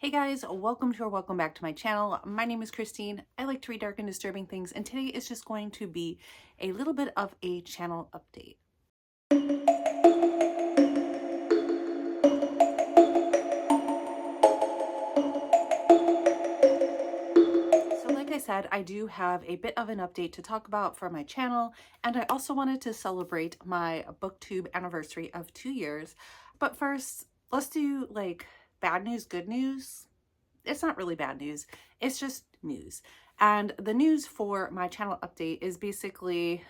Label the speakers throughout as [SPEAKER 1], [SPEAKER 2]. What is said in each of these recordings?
[SPEAKER 1] Hey guys, welcome to or welcome back to my channel. My name is Christine. I like to read dark and disturbing things, and today is just going to be a little bit of a channel update. So like I said, I do have a bit of an update to talk about for my channel, and I also wanted to celebrate my booktube anniversary of 2 years. But first, let's do like bad news, good news. It's not really bad news, it's just news. And the news for my channel update is basically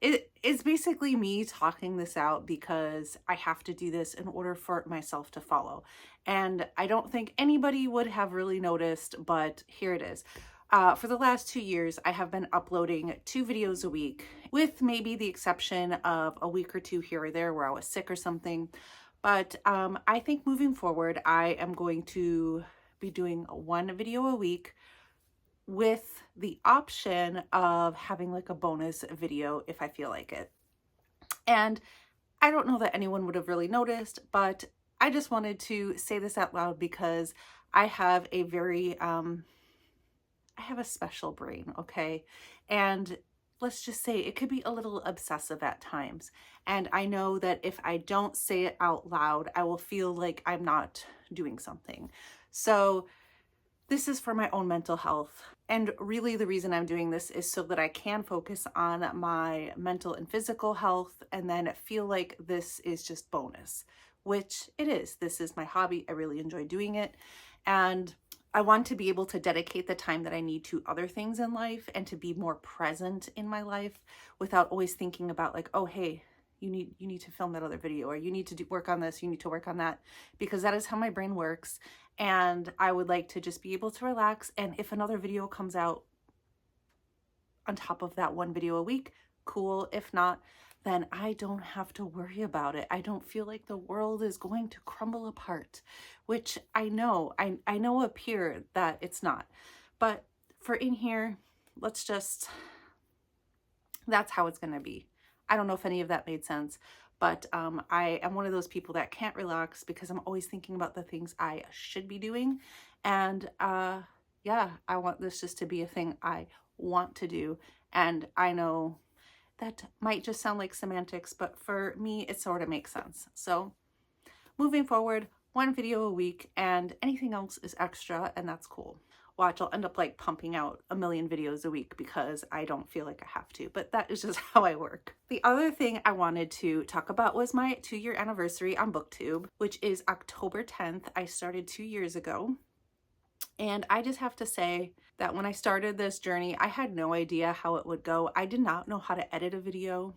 [SPEAKER 1] it is basically me talking this out because I have to do this in order for myself to follow. And I don't think anybody would have really noticed, but here it is. For the last 2 years, I have been uploading 2 videos a week, with maybe the exception of a week or 2 here or there where I was sick or something. But I think moving forward, I am going to be doing 1 video a week with the option of having like a bonus video if I feel like it. And I don't know that anyone would have really noticed, but I just wanted to say this out loud because I have a very, I have a special brain, okay? And let's just say it could be a little obsessive at times. And I know that if I don't say it out loud, I will feel like I'm not doing something. So this is for my own mental health. And really the reason I'm doing this is so that I can focus on my mental and physical health and then feel like this is just bonus, which it is. This is my hobby. I really enjoy doing it. And I want to be able to dedicate the time that I need to other things in life and to be more present in my life without always thinking about like, oh, hey, you need to film that other video, or you need to work on this, you need to work on that, because that is how my brain works. And I would like to just be able to relax. And if another video comes out on top of that 1 video a week, cool. If not, then I don't have to worry about it. I don't feel like the world is going to crumble apart, which I know up here that it's not. But for in here, that's how it's going to be. I don't know if any of that made sense, but I am one of those people that can't relax because I'm always thinking about the things I should be doing. And yeah, I want this just to be a thing I want to do. And I know that might just sound like semantics, but for me, it sort of makes sense. So moving forward, 1 video a week, and anything else is extra, and that's cool. Watch, I'll end up like pumping out 1 million videos a week because I don't feel like I have to, but that is just how I work. The other thing I wanted to talk about was my 2-year anniversary on booktube, which is October 10th. I started 2 years ago. And I just have to say that when I started this journey, I had no idea how it would go. I did not know how to edit a video.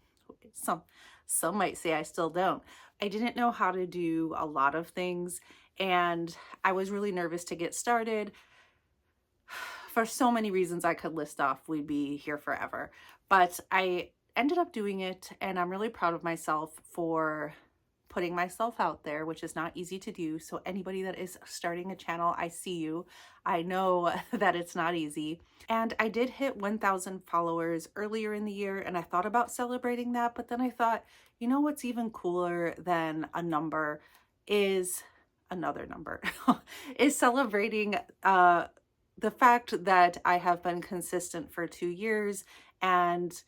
[SPEAKER 1] Some might say I still don't. I didn't know how to do a lot of things, and I was really nervous to get started for so many reasons I could list off. We'd be here forever. But I ended up doing it, and I'm really proud of myself for putting myself out there, which is not easy to do. So anybody that is starting a channel, I see you. I know that it's not easy. And I did hit 1,000 followers earlier in the year, and I thought about celebrating that, but then I thought, you know what's even cooler than a number is another number, is celebrating the fact that I have been consistent for 2 years and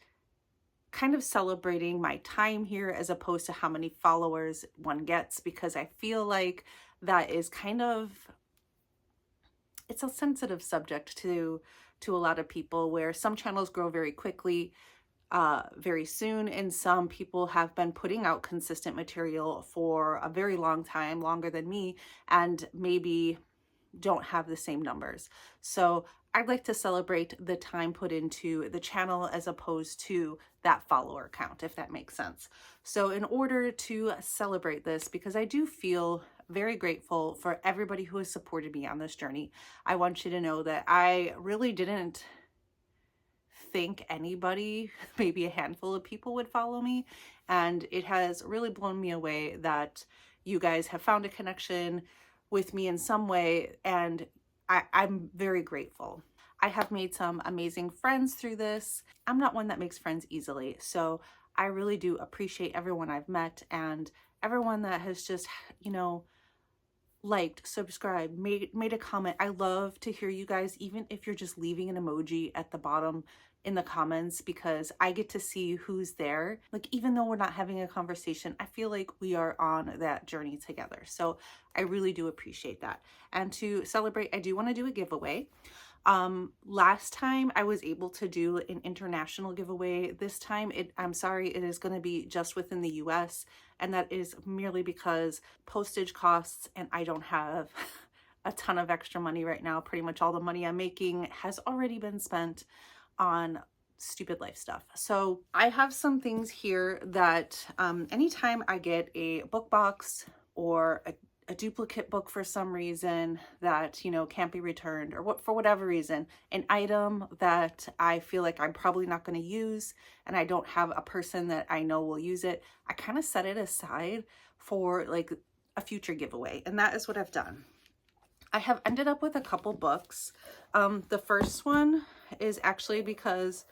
[SPEAKER 1] kind of celebrating my time here as opposed to how many followers one gets, because I feel like that is kind of, it's a sensitive subject to a lot of people, where some channels grow very quickly, very soon, and some people have been putting out consistent material for a very long time, longer than me, and maybe don't have the same numbers. So I'd like to celebrate the time put into the channel as opposed to that follower count, if that makes sense. So in order to celebrate this, because I do feel very grateful for everybody who has supported me on this journey, I want you to know that I really didn't think anybody, maybe a handful of people, would follow me. And it has really blown me away that you guys have found a connection with me in some way, and I'm very grateful. I have made some amazing friends through this. I'm not one that makes friends easily, so I really do appreciate everyone I've met and everyone that has just, you know, liked, subscribed, made a comment. I love to hear you guys, even if you're just leaving an emoji at the bottom in the comments, because I get to see who's there. Like, even though we're not having a conversation, I feel like we are on that journey together. So I really do appreciate that. And to celebrate, I do want to do a giveaway. Last time I was able to do an international giveaway. This time I'm sorry, it is going to be just within the US, and that is merely because postage costs, and I don't have a ton of extra money right now. Pretty much all the money I'm making has already been spent on stupid life stuff. So I have some things here that anytime I get a book box or a duplicate book for some reason that, you know, can't be returned, or for whatever reason, an item that I feel like I'm probably not going to use and I don't have a person that I know will use it, I kind of set it aside for like a future giveaway. And that is what I've done. I have ended up with a couple books. The first one is actually because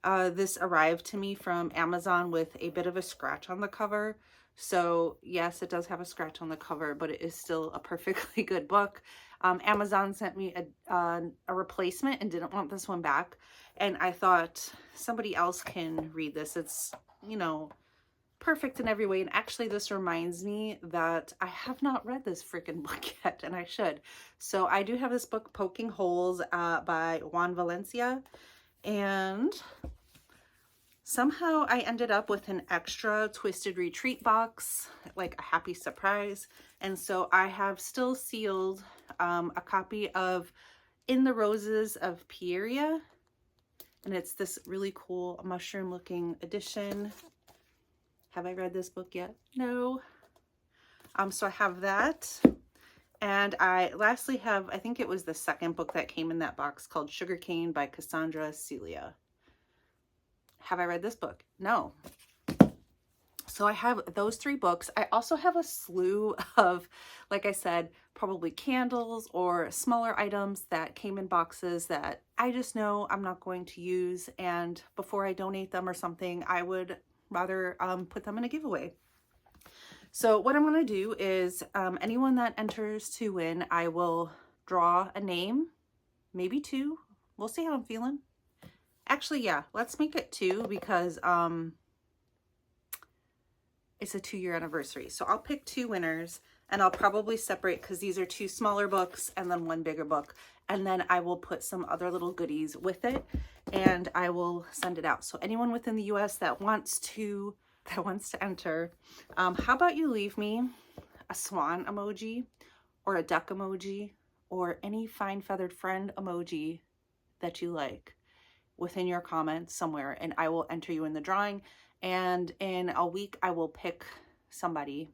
[SPEAKER 1] this arrived to me from Amazon with a bit of a scratch on the cover. So yes, it does have a scratch on the cover, but it is still a perfectly good book. Amazon sent me a replacement and didn't want this one back. And I thought somebody else can read this. It's, you know, perfect in every way. And actually this reminds me that I have not read this freaking book yet, and I should. So I do have this book, Poking Holes by Juan Valencia. And somehow I ended up with an extra Twisted Retreat box, like a happy surprise. And so I have still sealed a copy of In the Roses of Pieria. And it's this really cool mushroom looking edition. Have I read this book yet? No. So I have that. And I lastly have, I think it was the second book that came in that box, called Sugarcane by Cassandra Celia. Have I read this book? No. So I have those 3 books. I also have a slew of, like I said, probably candles or smaller items that came in boxes that I just know I'm not going to use. And before I donate them or something, I would rather put them in a giveaway. So what I'm going to do is anyone that enters to win, I will draw a name, maybe 2. We'll see how I'm feeling. Actually, yeah, let's make it 2 because it's a 2-year anniversary. So I'll pick 2 winners, and I'll probably separate, because these are 2 smaller books and then 1 bigger book. And then I will put some other little goodies with it, and I will send it out. So anyone within the US that wants to enter, how about you leave me a swan emoji or a duck emoji or any fine feathered friend emoji that you like within your comments somewhere, and I will enter you in the drawing. And in a week I will pick somebody.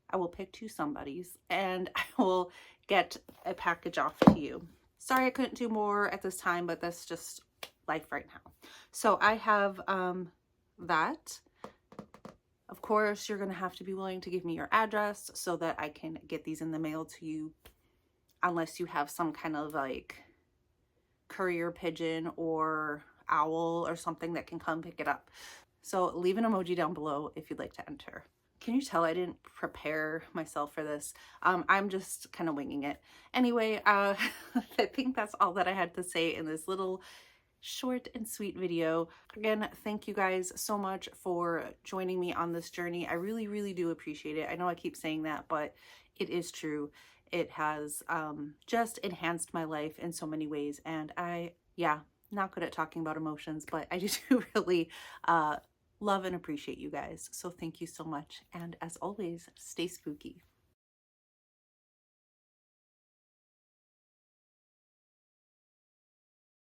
[SPEAKER 1] I will pick 2 somebodies, and I will get a package off to you. Sorry I couldn't do more at this time, but that's just life right now. So I have that. Of course, you're going to have to be willing to give me your address so that I can get these in the mail to you, unless you have some kind of like courier pigeon or owl or something that can come pick it up. So leave an emoji down below if you'd like to enter. Can you tell I didn't prepare myself for this? I'm just kind of winging it. Anyway, I think that's all that I had to say in this little short and sweet video. Again, thank you guys so much for joining me on this journey. I really, really do appreciate it. I know I keep saying that, but it is true. It has just enhanced my life in so many ways. And not good at talking about emotions, but I just really love and appreciate you guys. So thank you so much. And as always, stay spooky.